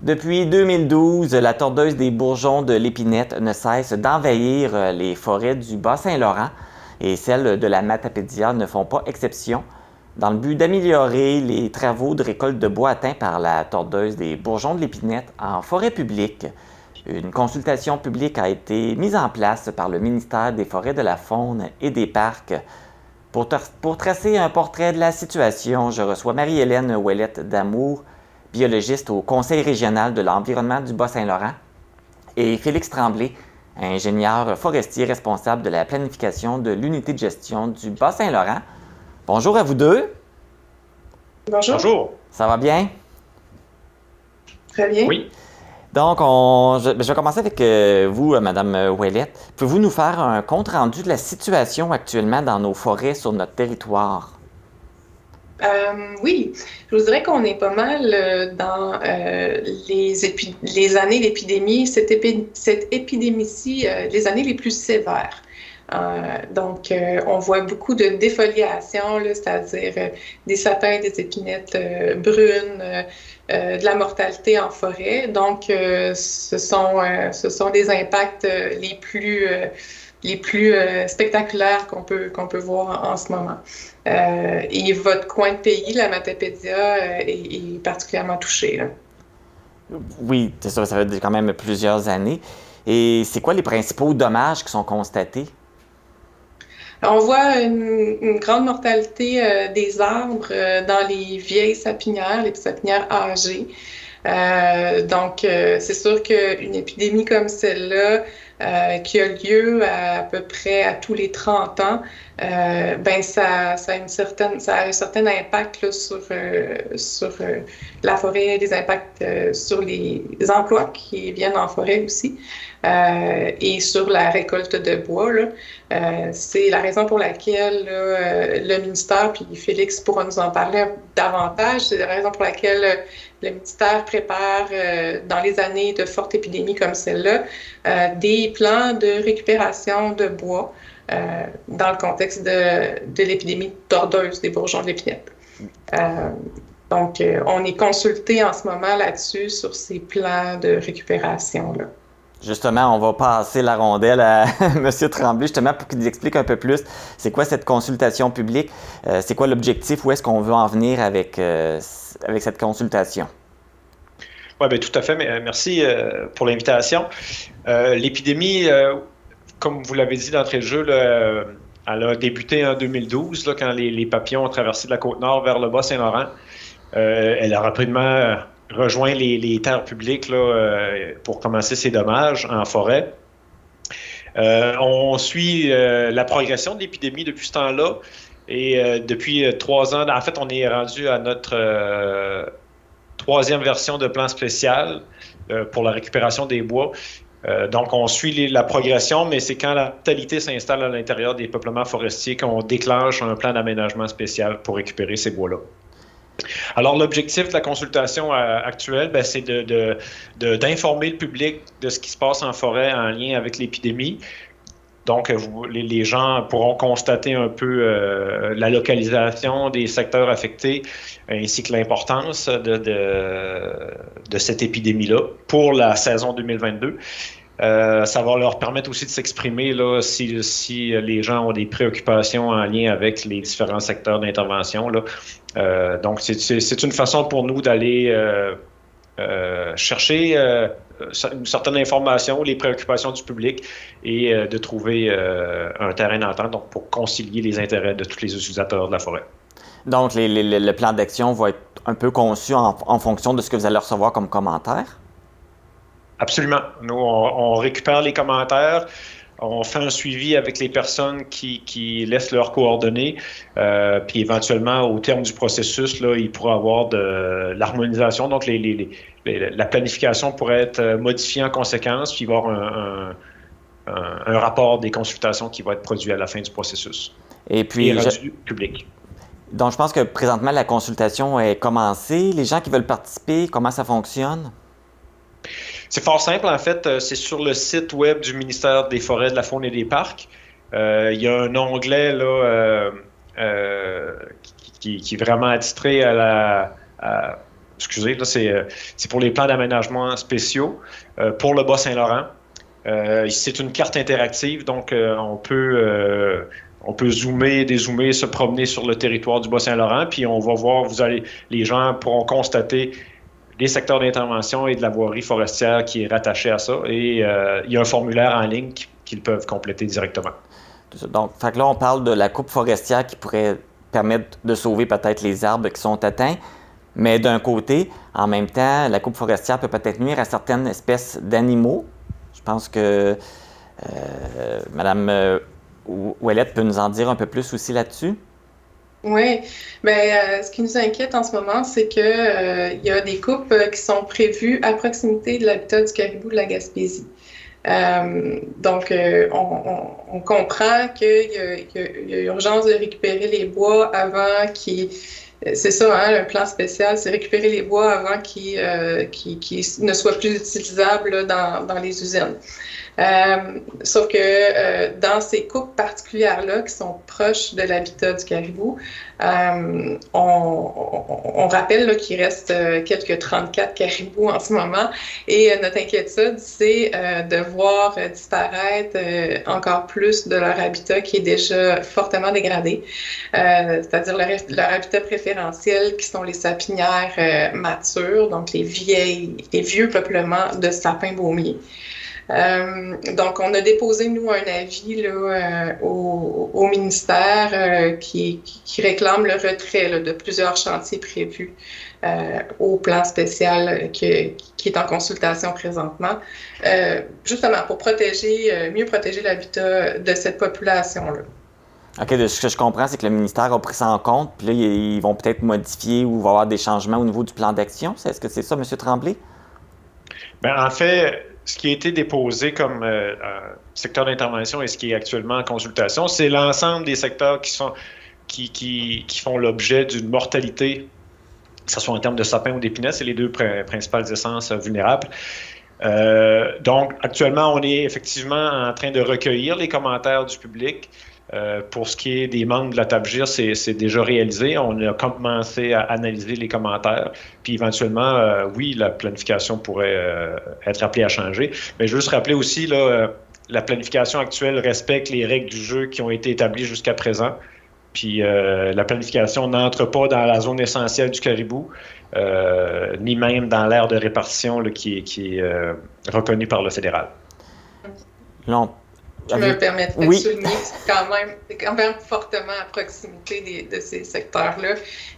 Depuis 2012, la tordeuse des bourgeons de l'épinette ne cesse d'envahir les forêts du Bas-Saint-Laurent et celles de la Matapédia ne font pas exception. Dans le but d'améliorer les travaux de récolte de bois atteints par la tordeuse des bourgeons de l'épinette en forêt publique, une consultation publique a été mise en place par le ministère des Forêts, de la Faune et des Parcs. Pour tracer un portrait de la situation, je reçois Marie-Hélène Ouellette d'Amour, biologiste au Conseil régional de l'environnement du Bas-Saint-Laurent, et Félix Tremblay, ingénieur forestier responsable de la planification de l'unité de gestion du Bas-Saint-Laurent. Bonjour à vous deux. Bonjour. Bonjour. Ça va bien? Très bien. Oui. Donc, je vais commencer avec vous, Madame Ouellette. Pouvez-vous nous faire un compte-rendu de la situation actuellement dans nos forêts sur notre territoire? Oui, je vous dirais qu'on est pas mal dans les années d'épidémie, cette épidémie-ci, les années les plus sévères. Donc, on voit beaucoup de défoliation, là, c'est-à-dire des sapins, des épinettes brunes, de la mortalité en forêt. Donc, ce sont des impacts les plus spectaculaires qu'on peut voir en ce moment. Et votre coin de pays, la Matapédia, est particulièrement touché, là. Oui, c'est ça fait quand même plusieurs années. Et c'est quoi les principaux dommages qui sont constatés? On voit une grande mortalité des arbres dans les vieilles sapinières, les sapinières âgées. Donc, c'est sûr qu'une épidémie comme celle-là, qui a lieu à peu près à tous les 30 ans, ben ça a un certain impact là, sur la forêt, des impacts sur les emplois qui viennent en forêt aussi, et sur la récolte de bois, là. C'est la raison pour laquelle là, le ministère, puis Félix pourra nous en parler davantage, c'est la raison pour laquelle le ministère prépare, dans les années de fortes épidémies comme celle-là, des plans de récupération de bois dans le contexte de l'épidémie tordeuse des bourgeons de l'épinette. Donc, on est consulté en ce moment là-dessus sur ces plans de récupération-là. Justement, on va passer la rondelle à M. Tremblay, justement, pour qu'il nous explique un peu plus c'est quoi cette consultation publique, c'est quoi l'objectif, où est-ce qu'on veut en venir avec cette consultation? Oui, bien, tout à fait. Merci pour l'invitation. L'épidémie, comme vous l'avez dit d'entrée de jeu, là, elle a débuté en 2012, là, quand les papillons ont traversé de la Côte-Nord vers le Bas-Saint-Laurent. Elle a rapidement rejoint les terres publiques là, pour commencer ses dommages en forêt. On suit la progression de l'épidémie depuis ce temps-là. Et depuis 3 ans, en fait, on est rendu à notre troisième version de plan spécial pour la récupération des bois. Donc, on suit la progression, mais c'est quand la totalité s'installe à l'intérieur des peuplements forestiers qu'on déclenche un plan d'aménagement spécial pour récupérer ces bois-là. Alors, l'objectif de la consultation actuelle, ben, c'est d'informer le public de ce qui se passe en forêt en lien avec l'épidémie. Donc, les gens pourront constater un peu la localisation des secteurs affectés ainsi que l'importance de cette épidémie-là pour la saison 2022. Ça va leur permettre aussi de s'exprimer là, si les gens ont des préoccupations en lien avec les différents secteurs d'intervention, là. Donc, c'est une façon pour nous d'aller chercher une certaine information, les préoccupations du public et de trouver un terrain d'entente donc pour concilier les intérêts de tous les utilisateurs de la forêt. Donc, le plan d'action va être un peu conçu en fonction de ce que vous allez recevoir comme commentaires? Absolument. Nous, on récupère les commentaires, on fait un suivi avec les personnes qui laissent leurs coordonnées, puis éventuellement, au terme du processus, là, il pourra y avoir de l'harmonisation. Donc, la planification pourrait être modifiée en conséquence, puis il va y avoir un rapport des consultations qui va être produit à la fin du processus. Et puis, rendu public. Donc, je pense que présentement, la consultation est commencée. Les gens qui veulent participer, comment ça fonctionne? C'est fort simple, en fait. C'est sur le site web du ministère des Forêts, de la Faune et des Parcs. Il y a un onglet là, qui est vraiment attitré excusez, là, c'est pour les plans d'aménagement spéciaux pour le Bas-Saint-Laurent. C'est une carte interactive, donc on peut zoomer, dézoomer, se promener sur le territoire du Bas-Saint-Laurent, puis on va voir, les gens pourront constater les secteurs d'intervention et de la voirie forestière qui est rattaché à ça. Et il y a un formulaire en ligne qu'ils peuvent compléter directement. Donc, fait que là, on parle de la coupe forestière qui pourrait permettre de sauver peut-être les arbres qui sont atteints. Mais d'un côté, en même temps, la coupe forestière peut peut-être nuire à certaines espèces d'animaux. Je pense que Mme Ouellette peut nous en dire un peu plus aussi là-dessus. Oui, bien, ce qui nous inquiète en ce moment, c'est que il y a des coupes qui sont prévues à proximité de l'habitat du caribou de la Gaspésie. Donc, on comprend qu'il y a urgence de récupérer les bois avant qu'ils... C'est ça, hein, le plan spécial, c'est récupérer les bois avant qu'ils ne soient plus utilisables là, dans les usines. Sauf que dans ces coupes particulières-là qui sont proches de l'habitat du caribou, on rappelle qu'il reste quelques 34 caribous en ce moment et notre inquiétude, c'est de voir disparaître encore plus de leur habitat qui est déjà fortement dégradé, c'est-à-dire leur habitat préférentiel qui sont les sapinières matures, donc les vieux peuplements de sapins baumiers. Donc, on a déposé, nous, un avis là, au ministère qui réclame le retrait là, de plusieurs chantiers prévus au plan spécial qui est en consultation présentement, justement pour mieux protéger l'habitat de cette population-là. OK, de ce que je comprends, c'est que le ministère a pris ça en compte, puis là, ils vont peut-être modifier ou va y avoir des changements au niveau du plan d'action. Est-ce que c'est ça, M. Tremblay? Bien, en fait, ce qui a été déposé comme secteur d'intervention et ce qui est actuellement en consultation, c'est l'ensemble des secteurs qui font l'objet d'une mortalité, que ce soit en termes de sapins ou d'épinette, c'est les deux principales essences vulnérables. Donc, actuellement, on est effectivement en train de recueillir les commentaires du public. Pour ce qui est des membres de la table GIR, c'est déjà réalisé. On a commencé à analyser les commentaires. Puis éventuellement, oui, la planification pourrait être appelée à changer. Mais je veux juste rappeler aussi, là, la planification actuelle respecte les règles du jeu qui ont été établies jusqu'à présent. Puis la planification n'entre pas dans la zone essentielle du caribou, ni même dans l'aire de répartition là, qui est reconnue par le fédéral. Non. Je me permettrais de souligner que c'est quand même fortement à proximité de ces secteurs-là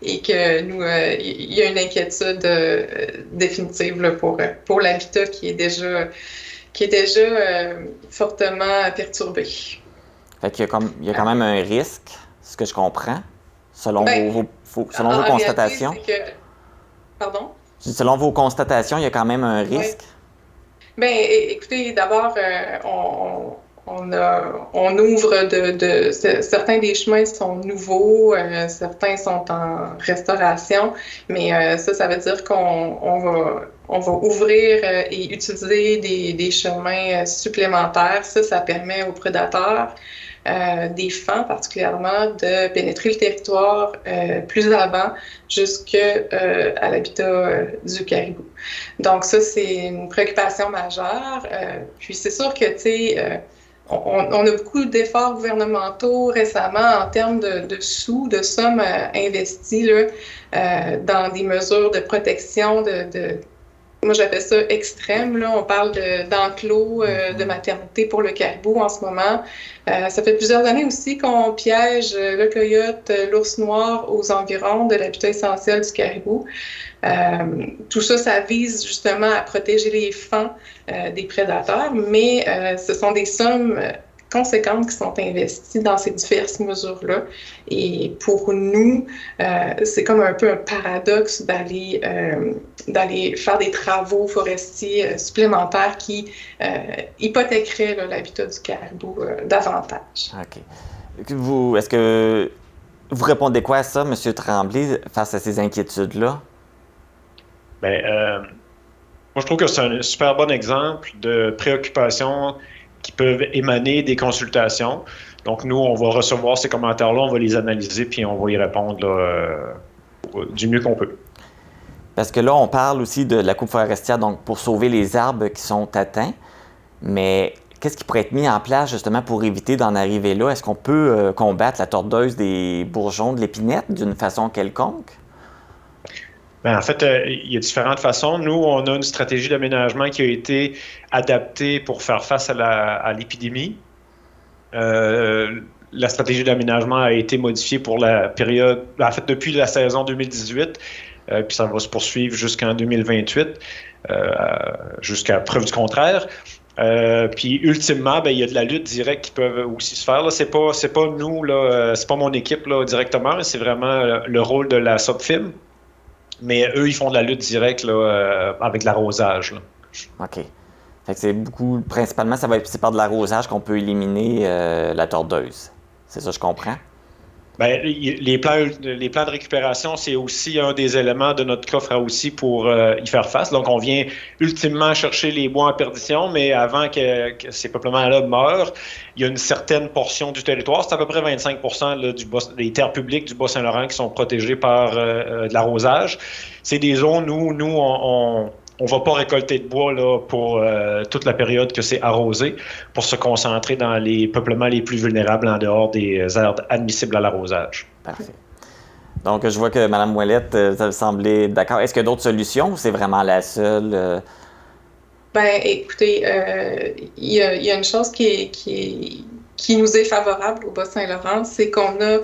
et que nous, il y a une inquiétude définitive là, pour l'habitat qui est déjà fortement perturbé. Fait qu'il y a quand même un risque, ce que je comprends, selon vos constatations. Réalité, pardon? Selon vos constatations, il y a quand même un risque. Bien, écoutez, d'abord, on ouvre certains des chemins sont nouveaux, certains sont en restauration, mais ça veut dire qu'on va ouvrir et utiliser des chemins supplémentaires. Ça permet aux prédateurs, des fans particulièrement, de pénétrer le territoire plus avant jusqu'à l'habitat du caribou. Donc ça, c'est une préoccupation majeure. Puis c'est sûr que, tu sais, on a beaucoup d'efforts gouvernementaux récemment en termes de sommes investies là, dans des mesures de protection moi j'appelle ça extrême, là. On parle d'enclos de maternité pour le caribou en ce moment. Ça fait plusieurs années aussi qu'on piège le coyote, l'ours noir aux environs de l'habitat essentiel du caribou. Tout ça, ça vise justement à protéger les fans des prédateurs, mais ce sont des sommes conséquentes qui sont investies dans ces diverses mesures-là. Et pour nous, c'est comme un peu un paradoxe d'aller faire des travaux forestiers supplémentaires qui hypothéqueraient là, l'habitat du caribou davantage. OK. Est-ce que vous répondez quoi à ça, M. Tremblay, face à ces inquiétudes-là? Bien, moi, je trouve que c'est un super bon exemple de préoccupations qui peuvent émaner des consultations. Donc, nous, on va recevoir ces commentaires-là, on va les analyser, puis on va y répondre là, du mieux qu'on peut. Parce que là, on parle aussi de la coupe forestière, donc pour sauver les arbres qui sont atteints. Mais qu'est-ce qui pourrait être mis en place justement pour éviter d'en arriver là? Est-ce qu'on peut combattre la tordeuse des bourgeons de l'épinette d'une façon quelconque? En fait, il y a différentes façons. Nous, on a une stratégie d'aménagement qui a été adaptée pour faire face à l'épidémie. La stratégie d'aménagement a été modifiée pour la période, en fait, depuis la saison 2018, puis ça va se poursuivre jusqu'en 2028, jusqu'à preuve du contraire. Puis ultimement, il y a de la lutte directe qui peut aussi se faire. Là, c'est pas nous, là, c'est pas mon équipe là, directement, c'est vraiment le rôle de la SOPFIM. Mais eux, ils font de la lutte directe là, avec de l'arrosage. Là. OK. Fait que c'est beaucoup, principalement, c'est par de l'arrosage qu'on peut éliminer la tordeuse. C'est ça, je comprends? Les plans de récupération, c'est aussi un des éléments de notre coffre à outils pour y faire face. Donc, on vient ultimement chercher les bois en perdition, mais avant que ces peuplements-là meurent, il y a une certaine portion du territoire, c'est à peu près 25 là, des terres publiques du Bas-Saint-Laurent qui sont protégées par de l'arrosage. C'est des zones où nous, on ne va pas récolter de bois là, pour toute la période que c'est arrosé, pour se concentrer dans les peuplements les plus vulnérables en dehors des aires admissibles à l'arrosage. Parfait. Donc, je vois que Mme Ouellette semblait d'accord. Est-ce qu'il y a d'autres solutions ou c'est vraiment la seule? Écoutez, il y a une chose qui nous est favorable au Bas-Saint-Laurent, c'est qu'on a,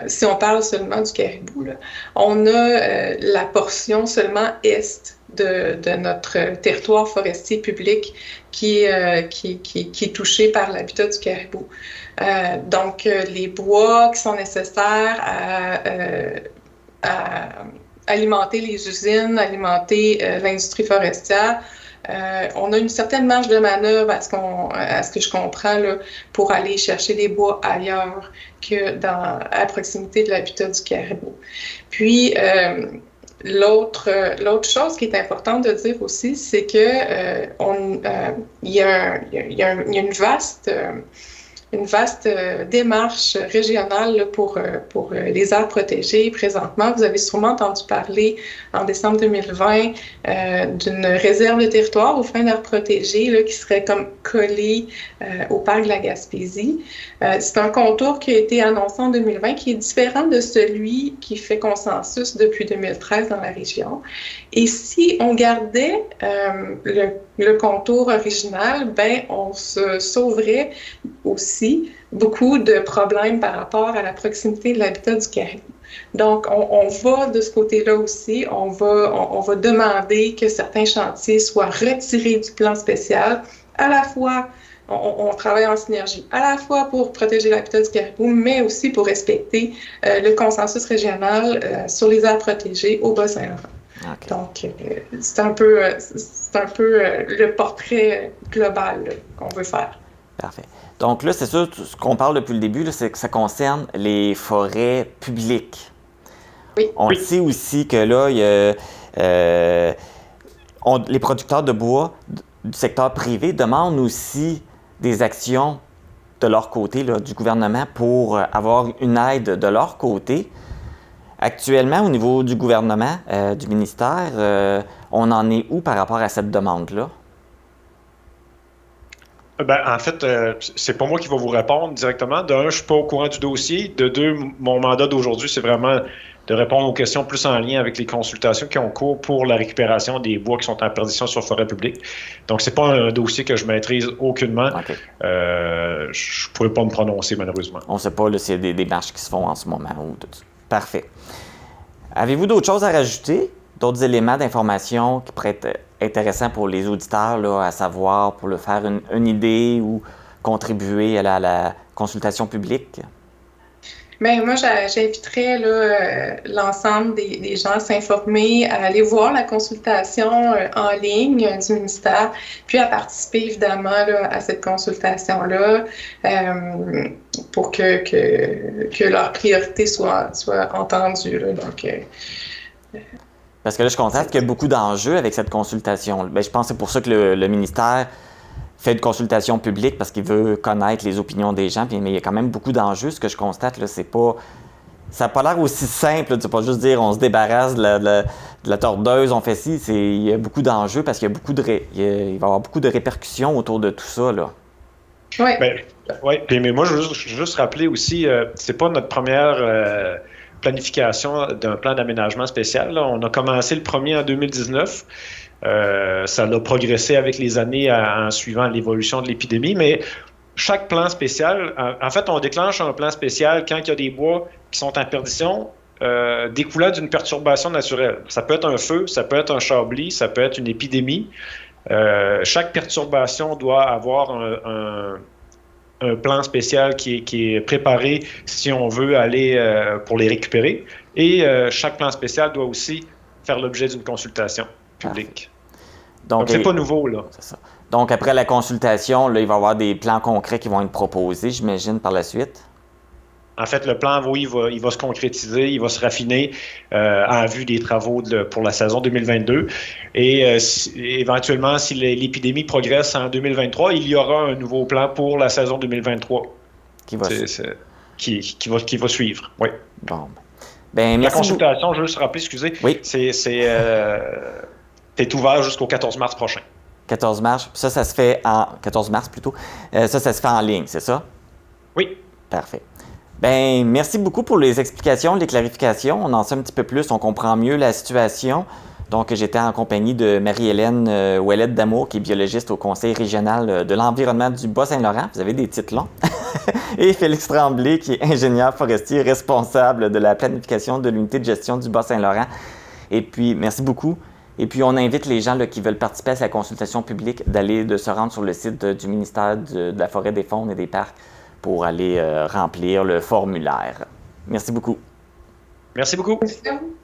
si on parle seulement du caribou, là, on a la portion seulement est de notre territoire forestier public qui est touché par l'habitat du caribou. Donc, les bois qui sont nécessaires à alimenter les usines, alimenter l'industrie forestière, on a une certaine marge de manœuvre à ce que je comprends là, pour aller chercher des bois ailleurs que à proximité de l'habitat du caribou. Puis, l'autre chose qui est importante de dire aussi, c'est que il y a une vaste démarche régionale là, pour les aires protégées. Présentement, vous avez sûrement entendu parler en décembre 2020 d'une réserve de territoire aux fins d'aires protégées là, qui serait comme collée au parc de la Gaspésie. C'est un contour qui a été annoncé en 2020 qui est différent de celui qui fait consensus depuis 2013 dans la région. Et si on gardait le contour original, on se sauverait aussi beaucoup de problèmes par rapport à la proximité de l'habitat du caribou. Donc, on va de ce côté-là aussi, on va demander que certains chantiers soient retirés du plan spécial, à la fois on travaille en synergie, à la fois pour protéger l'habitat du caribou, mais aussi pour respecter le consensus régional sur les aires protégées au Bas-Saint-Laurent. Okay. Donc, c'est un peu le portrait global là, qu'on veut faire. Parfait. Donc là, c'est sûr, ce qu'on parle depuis le début, là, c'est que ça concerne les forêts publiques. Oui. On sait aussi que là, il y a, les producteurs de bois du secteur privé demandent aussi des actions de leur côté, là, du gouvernement, pour avoir une aide de leur côté. Actuellement, au niveau du gouvernement, du ministère, on en est où par rapport à cette demande-là? En fait, c'est pas moi qui va vous répondre directement. De un, je suis pas au courant du dossier. De deux, mon mandat d'aujourd'hui, c'est vraiment de répondre aux questions plus en lien avec les consultations qui ont cours pour la récupération des bois qui sont en perdition sur forêt publique. Donc, c'est pas un dossier que je maîtrise aucunement. Okay. Je pourrais pas me prononcer, malheureusement. On sait pas s'il y a des démarches qui se font en ce moment. Parfait. Avez-vous d'autres choses à rajouter? D'autres éléments d'information qui pourraient être intéressants pour les auditeurs là, à savoir, pour le faire une idée ou contribuer à la consultation publique? Bien, moi, j'inviterais l'ensemble des gens à s'informer, à aller voir la consultation en ligne du ministère, puis à participer évidemment là, à cette consultation-là pour que leurs priorités soient entendues. Là, donc, parce que là, je constate qu'il y a beaucoup d'enjeux avec cette consultation. Bien, je pense que c'est pour ça que le ministère fait une consultation publique parce qu'il veut connaître les opinions des gens, mais il y a quand même beaucoup d'enjeux. Ce que je constate, là, c'est pas Ça n'a pas l'air aussi simple, là, tu ne vas pas juste dire on se débarrasse de la tordeuse, on fait ci. Il y a beaucoup d'enjeux parce qu'il y a il va y avoir beaucoup de répercussions autour de tout ça, là. Oui. Mais moi, je veux juste rappeler aussi, c'est pas notre première planification d'un plan d'aménagement spécial, là. On a commencé le premier en 2019. Ça a progressé avec les années en suivant l'évolution de l'épidémie, mais chaque plan spécial, en fait, on déclenche un plan spécial quand il y a des bois qui sont en perdition découlant d'une perturbation naturelle. Ça peut être un feu, ça peut être un chablis, ça peut être une épidémie. Chaque perturbation doit avoir un plan spécial qui est préparé si on veut aller pour les récupérer. Et chaque plan spécial doit aussi faire l'objet d'une consultation publique. Donc c'est pas nouveau, là. C'est ça. Donc, après la consultation, là, il va y avoir des plans concrets qui vont être proposés, j'imagine, par la suite? En fait, le plan, oui, il va se concrétiser, il va se raffiner en vue des travaux pour la saison 2022. Et éventuellement, si l'épidémie progresse en 2023, il y aura un nouveau plan pour la saison 2023 qui va suivre. Oui. Bon. Ben, merci. La consultation, je veux juste rappeler, excusez, oui. C'est ouvert jusqu'au 14 mars prochain. 14 mars, ça se fait en 14 mars plutôt. Ça se fait en ligne, c'est ça? Oui. Parfait. Ben, merci beaucoup pour les explications, les clarifications. On en sait un petit peu plus, on comprend mieux la situation. Donc, j'étais en compagnie de Marie-Hélène Ouellette d'Amour, qui est biologiste au Conseil régional de l'environnement du Bas-Saint-Laurent. Vous avez des titres longs. Et Félix Tremblay, qui est ingénieur forestier responsable de la planification de l'unité de gestion du Bas-Saint-Laurent. Et puis, merci beaucoup. Et puis, on invite les gens là, qui veulent participer à sa consultation publique de se rendre sur le site du ministère de la Forêt, des Faunes et des Parcs pour aller remplir le formulaire. Merci beaucoup. Merci beaucoup. Merci à vous.